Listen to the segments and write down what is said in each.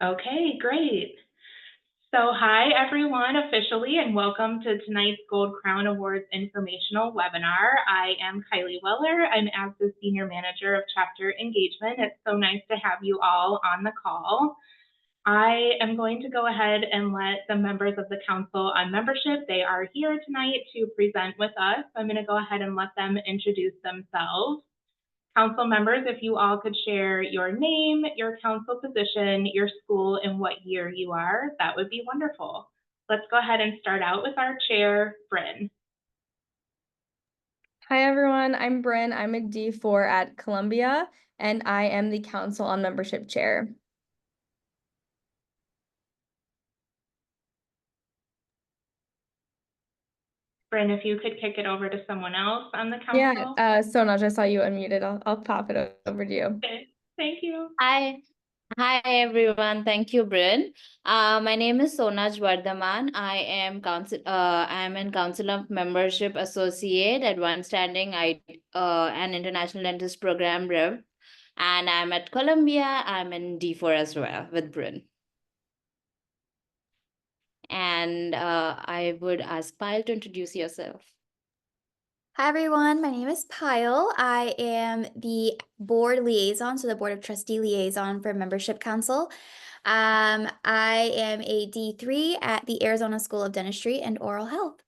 Okay, great. So, hi everyone, officially, and welcome to tonight's Gold Crown Awards informational webinar. I am Kylie Weller. I'm as the Senior Manager of Chapter Engagement. It's so nice to have you all on the call. I am going to go ahead and let the members of the Council on Membership, they are here tonight to present with us. I'm going to go ahead and let them introduce themselves. Council members, if you all could share your name, your council position, your school, and what year you are, that would be wonderful. Let's go ahead and start out with our chair, Bryn. Hi everyone, I'm Bryn. I'm a D4 at Columbia, and I am the Council on Membership Chair. Bryn, if you could kick it over to someone else on the Yeah, council. Sonaj, I saw you unmuted. I'll pop it over to you. Okay, thank you. Hi everyone. Thank you, Bryn. My name is Sonaj Vardhaman. I am in Council of Membership Associate, Advanced Standing and International Dentist Program Rev, and I'm at Columbia. I'm in D4 as well with Bryn. And I would ask Payal to introduce yourself. Hi everyone, my name is Payal. I am the board liaison, so the Board of Trustee liaison for Membership Council. I am a D3 at the Arizona School of Dentistry and Oral Health.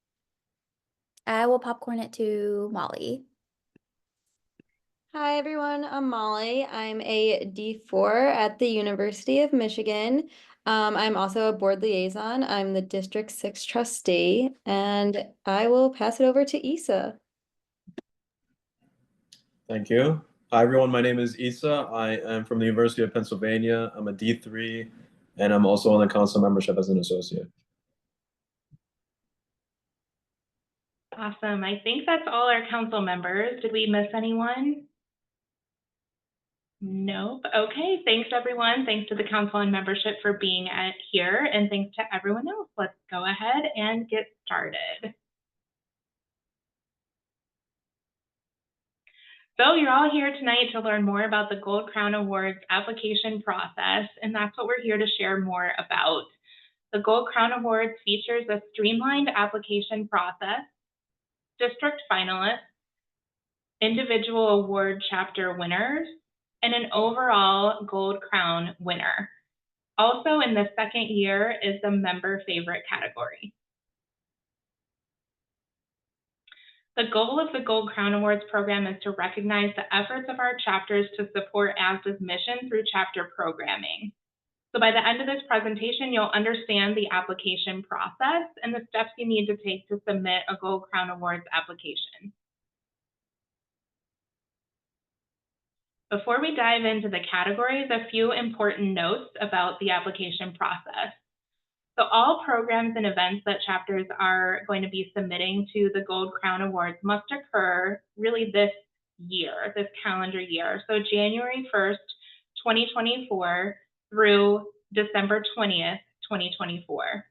I will popcorn it to Molly. Hi everyone, I'm Molly. I'm a D4 at the University of Michigan. I'm also a board liaison. I'm the District 6 trustee, and I will pass it over to Isa. Thank you. Hi everyone, my name is Isa. I am from the University of Pennsylvania. I'm a D3, and I'm also on the council membership as an associate. Awesome. I think that's all our council members. Did we miss anyone? Nope. Okay. Thanks, everyone. Thanks to the Council on Membership for being here, and thanks to everyone else. Let's go ahead and get started. So you're all here tonight to learn more about the Gold Crown Awards application process, and that's what we're here to share more about. The Gold Crown Awards features a streamlined application process, district finalists, individual award chapter winners, and an overall Gold Crown winner. Also in the second year is the member favorite category. The goal of the Gold Crown Awards program is to recognize the efforts of our chapters to support ASDA's mission through chapter programming. So by the end of this presentation, you'll understand the application process and the steps you need to take to submit a Gold Crown Awards application. Before we dive into the categories, a few important notes about the application process. So all programs and events that chapters are going to be submitting to the Gold Crown Awards must occur really this year, this calendar year. So January 1st, 2024 through December 20th, 2024.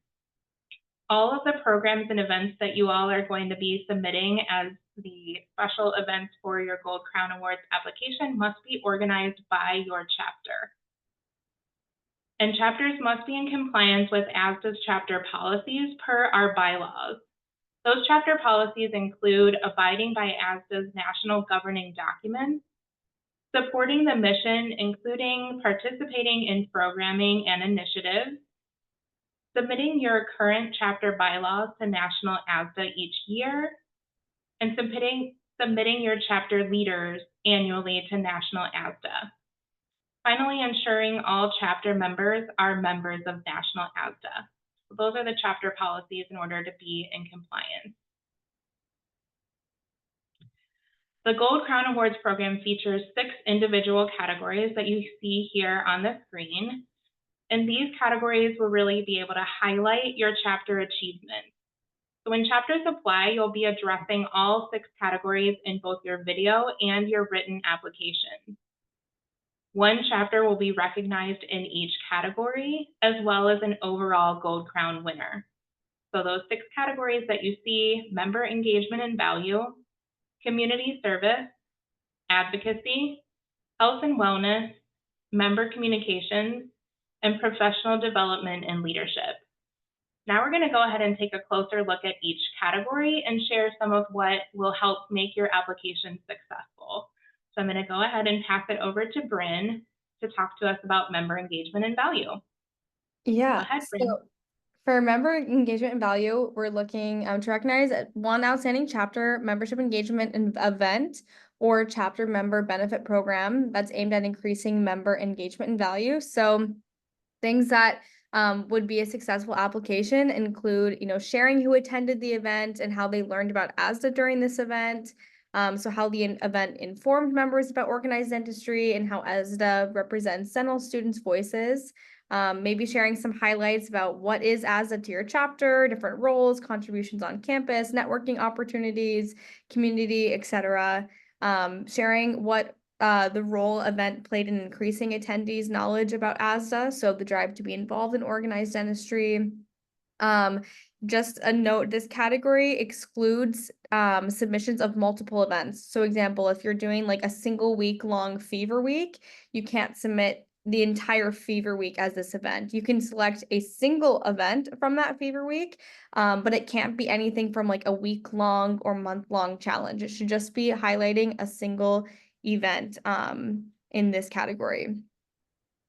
All of the programs and events that you all are going to be submitting as the special events for your Gold Crown Awards application must be organized by your chapter. And chapters must be in compliance with ASDA's chapter policies per our bylaws. Those chapter policies include abiding by ASDA's national governing documents, supporting the mission, including participating in programming and initiatives, submitting your current chapter bylaws to National ASDA each year, and submitting your chapter leaders annually to National ASDA. Finally, ensuring all chapter members are members of National ASDA. So those are the chapter policies in order to be in compliance. The Gold Crown Awards program features 6 individual categories that you see here on the screen. And these categories will really be able to highlight your chapter achievements. So when chapters apply, you'll be addressing all 6 categories in both your video and your written application. One chapter will be recognized in each category, as well as an overall Gold Crown winner. So those 6 categories that you see: member engagement and value, community service, advocacy, health and wellness, member communications, and professional development and leadership. Now we're going to go ahead and take a closer look at each category and share some of what will help make your application successful. So I'm going to go ahead and pass it over to Bryn to talk to us about member engagement and value. Yeah, Go ahead, Bryn. so for member engagement and value, we're looking to recognize one outstanding chapter membership engagement and event or chapter member benefit program that's aimed at increasing member engagement and value. So things that would be a successful application include, sharing who attended the event and how they learned about ASDA during this event. So how the event informed members about organized dentistry and how ASDA represents dental students' voices. Maybe sharing some highlights about what is ASDA to your chapter, different roles, contributions on campus, networking opportunities, community, etc. Sharing what the role event played in increasing attendees' knowledge about ASDA, so the drive to be involved in organized dentistry. Just a note, this category excludes submissions of multiple events. So example, if you're doing like a single week long fever week, you can't submit the entire fever week as this event. You can select a single event from that fever week, but it can't be anything from like a week long or month long challenge. It should just be highlighting a single event in this category.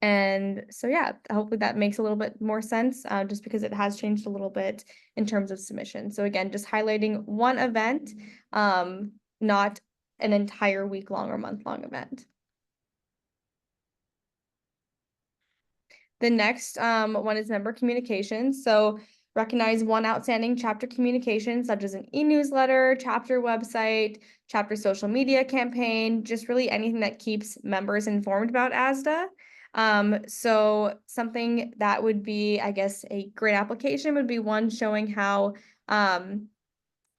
And so, yeah, hopefully that makes a little bit more sense, just because it has changed a little bit in terms of submission. So again, just highlighting one event, not an entire week-long or month-long event. The next one is member communications. So recognize one outstanding chapter communication, such as an e-newsletter, chapter website, chapter social media campaign, just really anything that keeps members informed about ASDA. So something that would be, I guess, a great application would be one showing how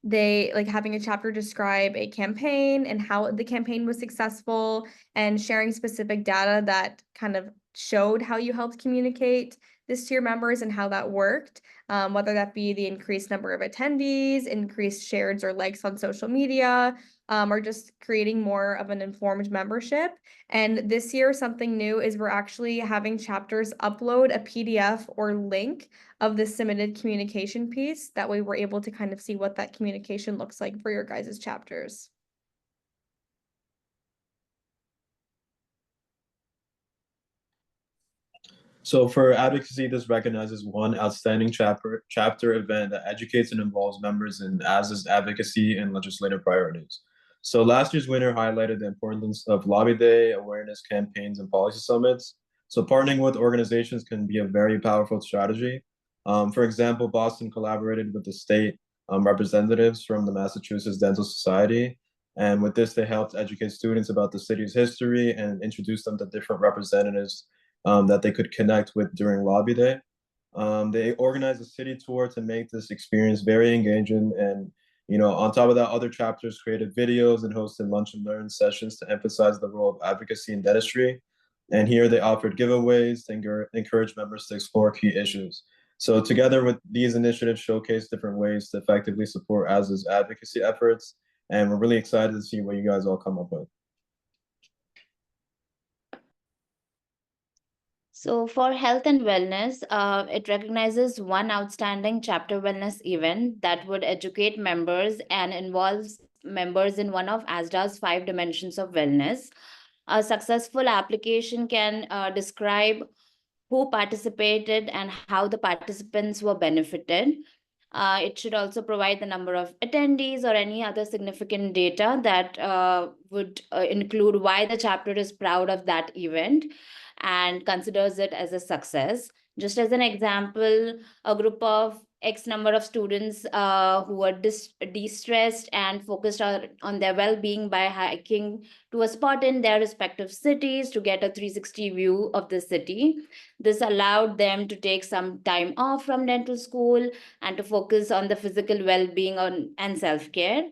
they like having a chapter describe a campaign and how the campaign was successful and sharing specific data that kind of showed how you helped communicate this to your members and how that worked, whether that be the increased number of attendees, increased shares or likes on social media, or just creating more of an informed membership. And this year, something new is we're actually having chapters upload a PDF or link of the submitted communication piece. That way we're able to kind of see what that communication looks like for your guys' chapters. So for advocacy, this recognizes one outstanding chapter event that educates and involves members in ASDA's advocacy and legislative priorities. So last year's winner highlighted the importance of lobby day, awareness campaigns, and policy summits. So partnering with organizations can be a very powerful strategy. For example, Boston collaborated with the state representatives from the Massachusetts Dental Society. And with this, they helped educate students about the city's history and introduce them to different representatives that they could connect with during lobby day. They organized a city tour to make this experience very engaging. And, on top of that, other chapters created videos and hosted lunch and learn sessions to emphasize the role of advocacy in dentistry. And here they offered giveaways to encourage members to explore key issues. So together with these initiatives showcase different ways to effectively support ASDA's advocacy efforts. And we're really excited to see what you guys all come up with. So for health and wellness, it recognizes one outstanding chapter wellness event that would educate members and involves members in one of ASDA's 5 dimensions of wellness. A successful application can describe who participated and how the participants were benefited. It should also provide the number of attendees or any other significant data that would include why the chapter is proud of that event and considers it as a success. Just as an example, a group of X number of students who were de-stressed and focused on their well-being by hiking to a spot in their respective cities to get a 360 view of the city. This allowed them to take some time off from dental school and to focus on the physical well-being and self-care.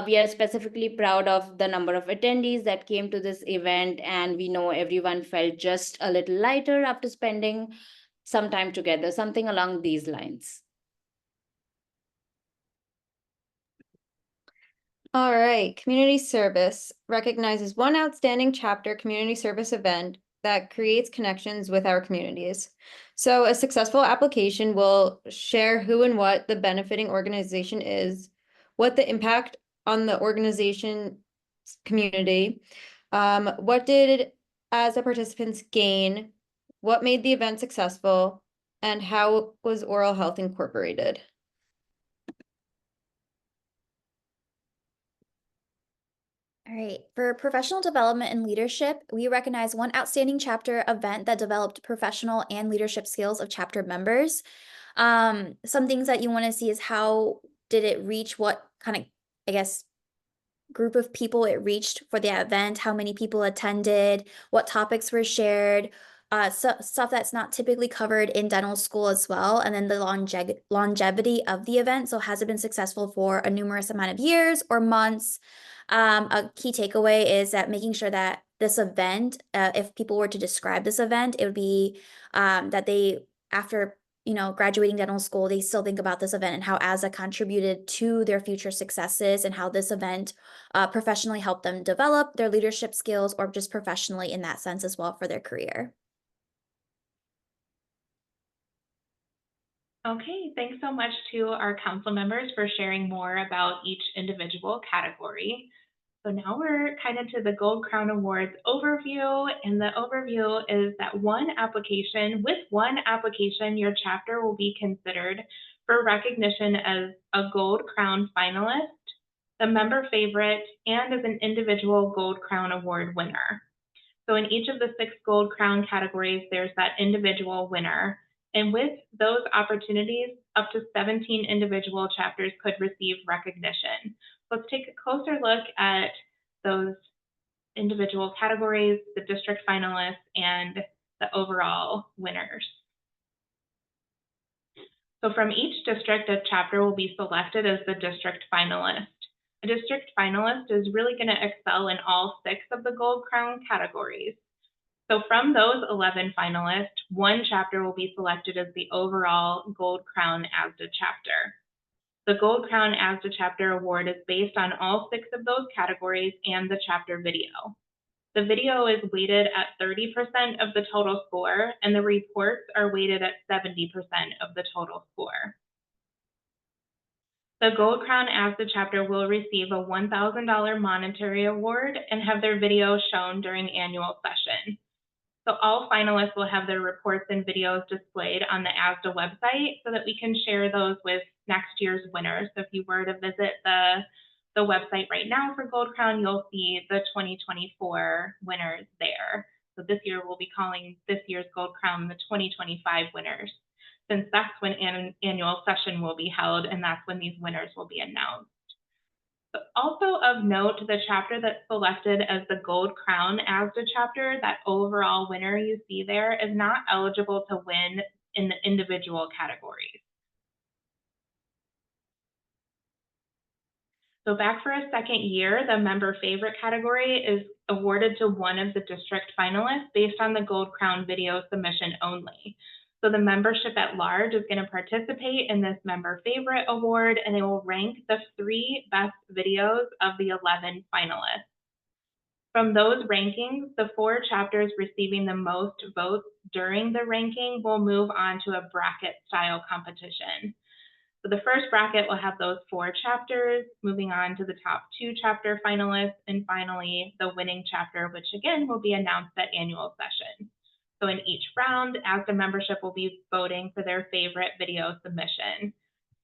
We are specifically proud of the number of attendees that came to this event, and we know everyone felt just a little lighter after spending some time together, something along these lines. All right, community service recognizes one outstanding chapter community service event that creates connections with our communities. So a successful application will share who and what the benefiting organization is, what the impact on the organization's community, what did as the participants gain, what made the event successful, and how was oral health incorporated. All right, for professional development and leadership, we recognize one outstanding chapter event that developed professional and leadership skills of chapter members. Some things that you want to see is how did it reach, what kind of, I guess, group of people it reached for the event, how many people attended, what topics were shared, stuff that's not typically covered in dental school as well, and then the longevity of the event. So has it been successful for a numerous amount of years or months? A key takeaway is that making sure that this event, if people were to describe this event, it would be that they, after graduating dental school, they still think about this event and how ASDA contributed to their future successes and how this event professionally helped them develop their leadership skills or just professionally in that sense as well for their career. Okay, thanks so much to our council members for sharing more about each individual category. So now we're kind of to the Gold Crown Awards overview, and the overview is that with one application, your chapter will be considered for recognition as a Gold Crown finalist, the member favorite, and as an individual Gold Crown Award winner. So in each of the 6 Gold Crown categories, there's that individual winner. And with those opportunities, up to 17 individual chapters could receive recognition. Let's take a closer look at those individual categories, the district finalists, and the overall winners. So from each district, a chapter will be selected as the district finalist. A district finalist is really going to excel in all 6 of the Gold Crown categories. So from those 11 finalists, one chapter will be selected as the overall Gold Crown ASDA chapter. The Gold Crown ASDA chapter award is based on all 6 of those categories and the chapter video. The video is weighted at 30% of the total score, and the reports are weighted at 70% of the total score. The Gold Crown ASDA chapter will receive a $1,000 monetary award and have their video shown during annual session. So all finalists will have their reports and videos displayed on the ASDA website so that we can share those with next year's winners. So if you were to visit the website right now for Gold Crown, you'll see the 2024 winners there. So this year we'll be calling this year's Gold Crown the 2025 winners, since that's when annual session will be held and that's when these winners will be announced. But also of note, the chapter that's selected as the Gold Crown ASDA chapter, that overall winner you see there, is not eligible to win in the individual categories. So back for a second year, the member favorite category is awarded to one of the district finalists based on the Gold Crown video submission only. So the membership at large is going to participate in this member favorite award, and they will rank the 3 best videos of the 11 finalists. From those rankings, the 4 chapters receiving the most votes during the ranking will move on to a bracket style competition. So the first bracket will have those 4 chapters, moving on to the top 2 chapter finalists, and finally the winning chapter, which again will be announced at annual session. So in each round, ASDA membership will be voting for their favorite video submission.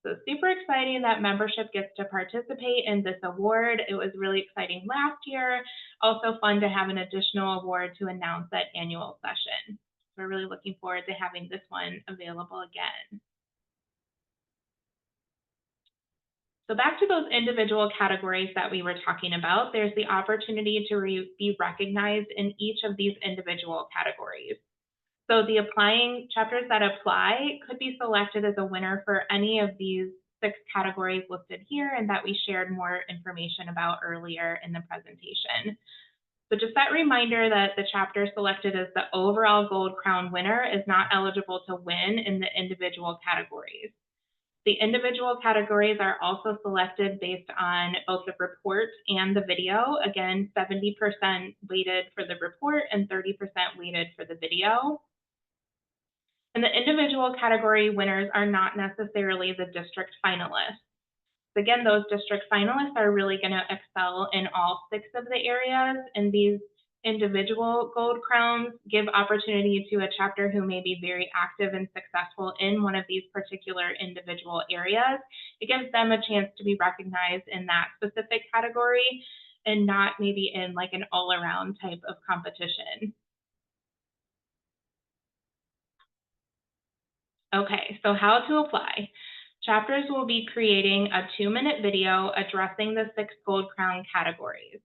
So super exciting that membership gets to participate in this award. It was really exciting last year. Also fun to have an additional award to announce at annual session. We're really looking forward to having this one available again. So back to those individual categories that we were talking about, there's the opportunity to be recognized in each of these individual categories. So the applying chapters that apply could be selected as a winner for any of these 6 categories listed here and that we shared more information about earlier in the presentation. So just that reminder that the chapter selected as the overall Gold Crown winner is not eligible to win in the individual categories. The individual categories are also selected based on both the report and the video. Again, 70% weighted for the report and 30% weighted for the video. And the individual category winners are not necessarily the district finalists. Again, those district finalists are really going to excel in all 6 of the areas, and these individual gold crowns give opportunity to a chapter who may be very active and successful in one of these particular individual areas. It gives them a chance to be recognized in that specific category and not maybe in like an all-around type of competition. Okay, so how to apply. Chapters will be creating a 2-minute video addressing the 6 gold crown categories.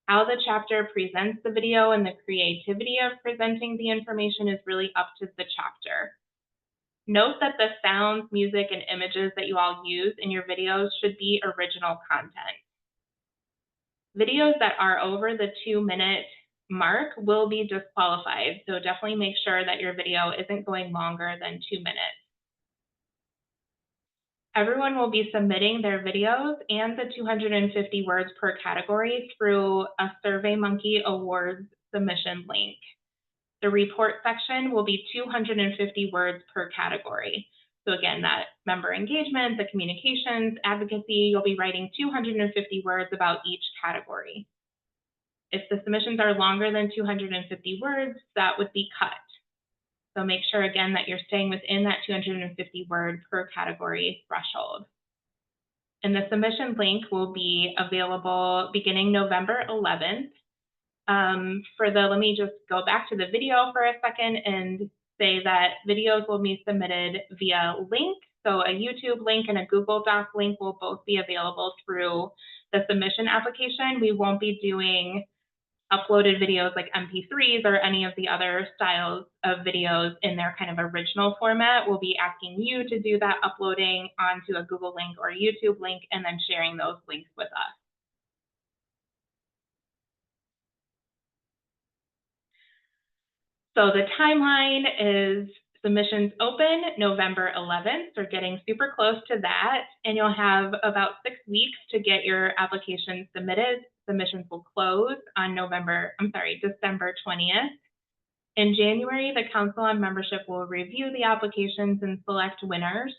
How the chapter presents the video and the creativity of presenting the information is really up to the chapter. Note that the sounds, music, and images that you all use in your videos should be original content. Videos that are over the 2-minute mark will be disqualified, so definitely make sure that your video isn't going longer than 2 minutes. Everyone will be submitting their videos and the 250 words per category through a SurveyMonkey Awards submission link. The report section will be 250 words per category. So again, that member engagement, the communications, advocacy, you'll be writing 250 words about each category. If the submissions are longer than 250 words, that would be cut. So make sure again that you're staying within that 250 word per category threshold. And the submission link will be available beginning November 11th. Let me just go back to the video for a second and say that videos will be submitted via link. So a YouTube link and a Google Doc link will both be available through the submission application. We won't be doing uploaded videos like MP3s or any of the other styles of videos in their kind of original format. We'll be asking you to do that uploading onto a Google link or YouTube link and then sharing those links with us. So the timeline is submissions open November 11th. We're getting super close to that, and you'll have about 6 weeks to get your application submitted. Submissions will close on December 20th. In January, the Council on Membership will review the applications and select winners.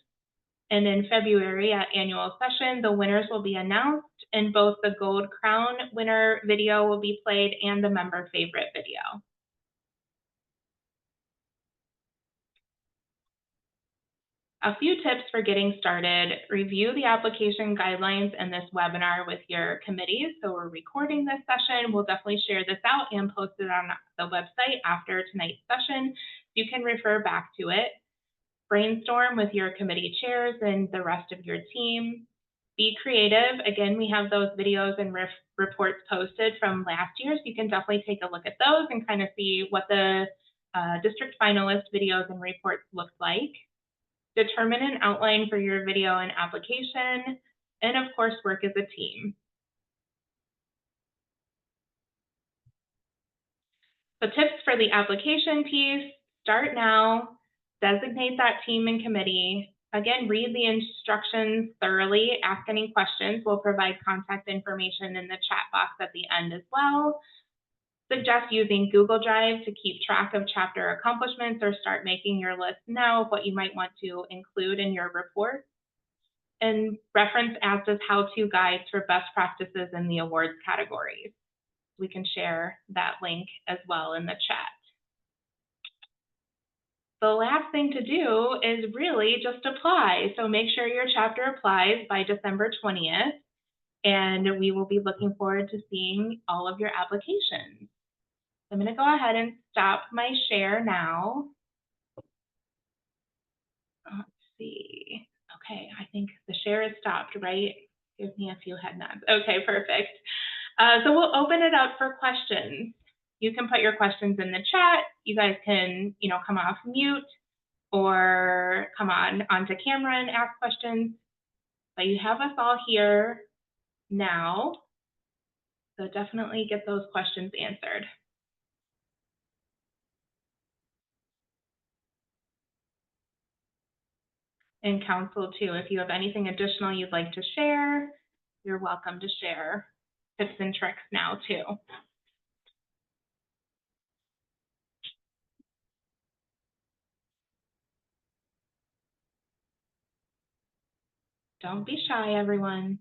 And in February at annual session, the winners will be announced, and both the Gold Crown winner video will be played and the member favorite video. A few tips for getting started: review the application guidelines in this webinar with your committees. So we're recording this session. We'll definitely share this out and post it on the website after tonight's session. You can refer back to it. Brainstorm with your committee chairs and the rest of your team. Be creative. Again, we have those videos and reports posted from last year, so you can definitely take a look at those and kind of see what the district finalist videos and reports looked like. Determine an outline for your video and application, and of course, work as a team. So tips for the application piece: start now, designate that team and committee. Again, read the instructions thoroughly, ask any questions. We'll provide contact information in the chat box at the end as well. Suggest using Google Drive to keep track of chapter accomplishments, or start making your list now of what you might want to include in your report. And reference ASDA's how-to guides for best practices in the awards categories. We can share that link as well in the chat. The last thing to do is really just apply. So make sure your chapter applies by December 20th, and we will be looking forward to seeing all of your applications. I'm going to go ahead and stop my share now. Let's see. Okay, I think the share is stopped, right? Give me a few head nods. Okay, perfect. So we'll open it up for questions. You can put your questions in the chat. You guys can, come off mute or come onto camera and ask questions. But you have us all here now, so definitely get those questions answered. And council too, if you have anything additional you'd like to share, you're welcome to share tips and tricks now too. Don't be shy, everyone.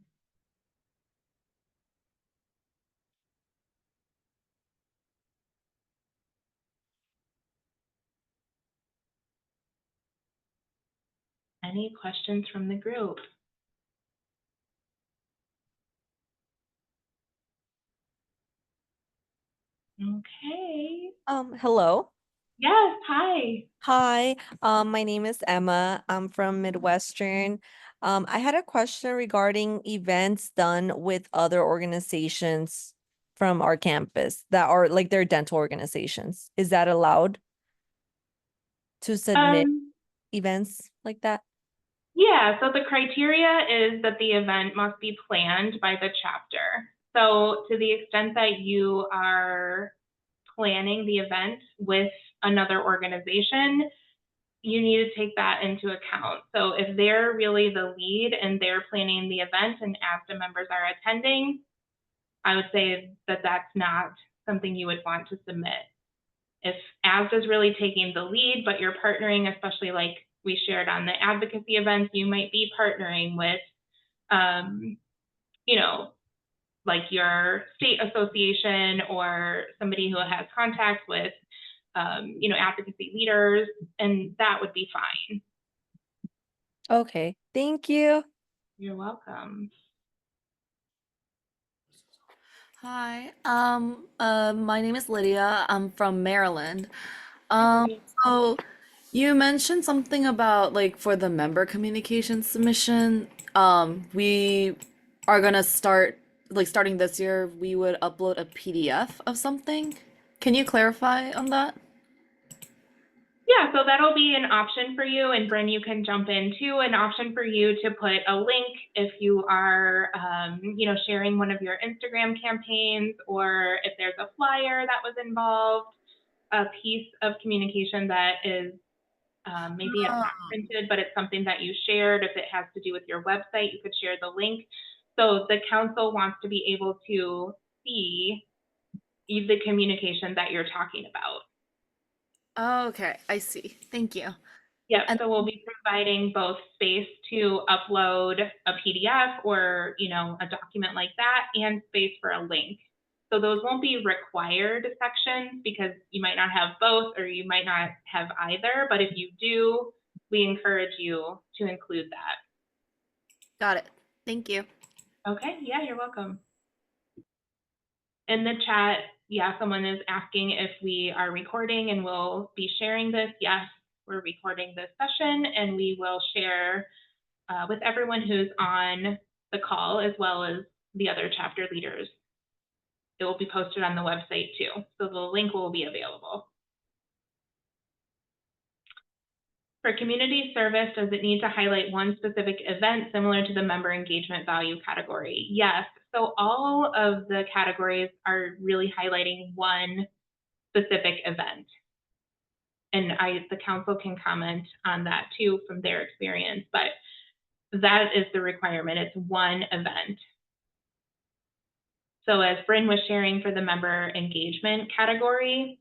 Any questions from the group? Okay. Hello. Yes, hi. Hi, my name is Emma. I'm from Midwestern. I had a question regarding events done with other organizations from our campus that are like their dental organizations. Is that allowed to submit events like that? Yeah, so the criteria is that the event must be planned by the chapter. So to the extent that you are planning the event with another organization, you need to take that into account. So if they're really the lead and they're planning the event and ASDA members are attending, I would say that that's not something you would want to submit. If ASDA is really taking the lead, but you're partnering, especially like we shared on the advocacy events, you might be partnering with, you know, like your state association or somebody who has contact with, you know, advocacy leaders, and that would be fine. Okay, thank you. You're welcome. Hi, my name is Lydia. I'm from Maryland. So you mentioned something about like for the member communication submission, we are gonna start, like starting this year, we would upload a PDF of something. Can you clarify on that? Yeah, so that'll be an option for you, and Bryn, you can jump in too, an option for you to put a link if you are, you know, sharing one of your Instagram campaigns, or if there's a flyer that was involved, a piece of communication that is maybe it's not printed, but it's something that you shared. If it has to do with your website, you could share the link. So the council wants to be able to see the communication that you're talking about. Oh, okay, I see. Thank you. Yeah, And so we'll be providing both space to upload a PDF or, you know, a document like that, and space for a link. So those won't be required sections because you might not have both or you might not have either, but if you do, we encourage you to include that. got it. Thank you. Okay, yeah, you're welcome. In the chat, yeah, someone is asking if we are recording and we'll be sharing this. Yes, we're recording this session and we will share with everyone who's on the call, as well as the other chapter leaders. It will be posted on the website too, so the link will be available. For community service, does it need to highlight one specific event similar to the member engagement value category? Yes, so all of the categories are really highlighting one specific event. And the council can comment on that too from their experience, but that is the requirement. It's one event. So as Bryn was sharing for the member engagement category,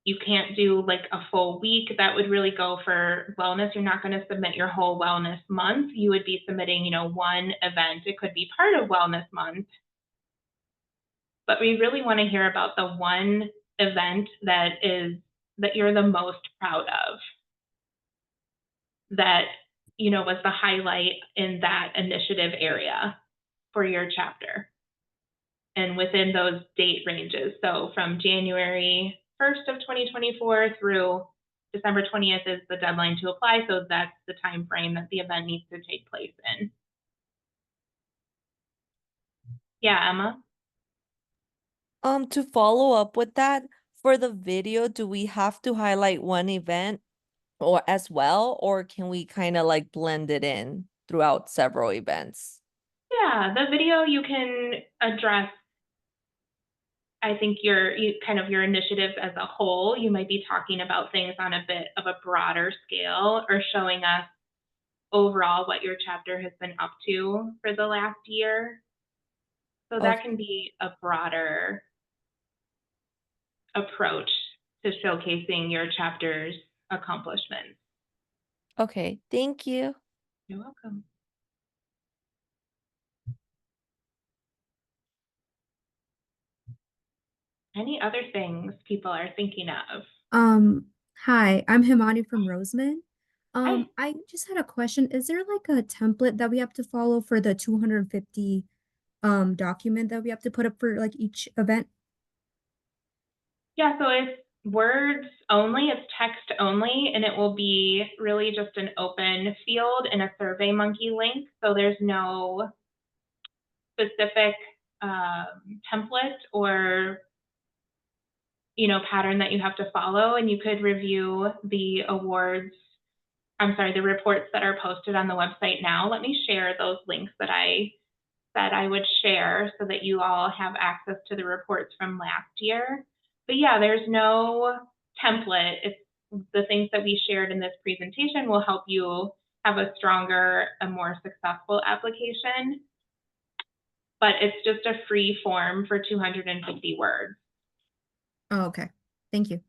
you can't do like a full week. That would really go for wellness. You're not going to submit your whole wellness month. You would be submitting, you know, one event. It could be part of wellness month. But we really want to hear about the one event that you're the most proud of, that, you know, was the highlight in that initiative area for your chapter. And within those date ranges. So from January 1st of 2024 through December 20th is the deadline to apply. So that's the time frame that the event needs to take place in. Yeah, Emma? To follow up with that, for the video, do we have to highlight one event or as well, or can we kind of like blend it in throughout several events? Yeah, the video you can address, I think your initiatives as a whole. You might be talking about things on a bit of a broader scale or showing us overall what your chapter has been up to for the last year. So that can be a broader approach to showcasing your chapter's accomplishments. Okay, thank you. You're welcome. Any other things people are thinking of? Hi, I'm Himani from Roseman. Hi. I just had a question. Is there like a template that we have to follow for the 250 document that we have to put up for like each event? Yeah, so it's words only, it's text only, and it will be really just an open field and a SurveyMonkey link. So there's no specific template or pattern that you have to follow, and you could review the the reports that are posted on the website now. Let me share those links that I said I would share so that you all have access to the reports from last year. But yeah, there's no template. It's the things that we shared in this presentation will help you have a stronger, a more successful application. But it's just a free form for 250 words. Oh, okay. Thank you.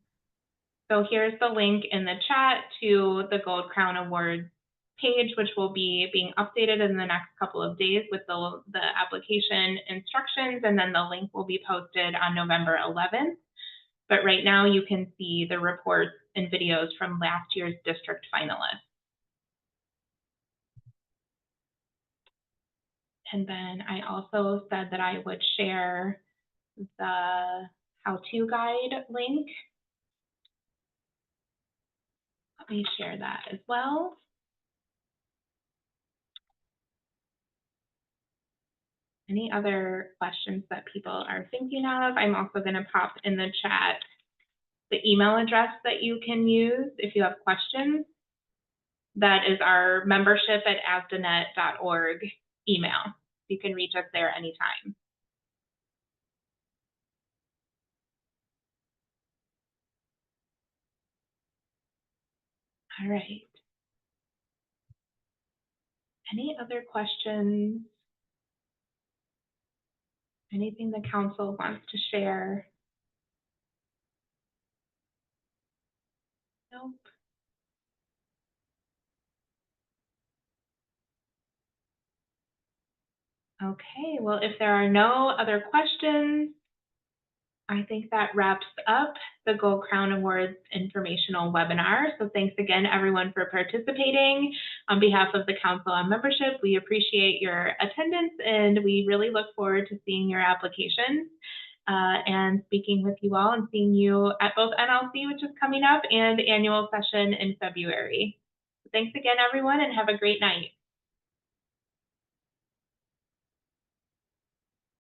So here's the link in the chat to the Gold Crown Award page, which will be being updated in the next couple of days with the application instructions, and then the link will be posted on November 11th. But right now you can see the reports and videos from last year's district finalists. And then I also said that I would share the how-to guide link. Let me share that as well. Any other questions that people are thinking of? I'm also going to pop in the chat the email address that you can use if you have questions. That is our membership@asdanet.org email. You can reach us there anytime. All right. Any other questions? Anything the council wants to share? Nope. Okay, well, if there are no other questions, I think that wraps up the Gold Crown Awards informational webinar. So thanks again, everyone, for participating. On behalf of the Council on Membership, we appreciate your attendance, and we really look forward to seeing your applications and speaking with you all and seeing you at both NLC, which is coming up, and the annual session in February. Thanks again, everyone, and have a great night.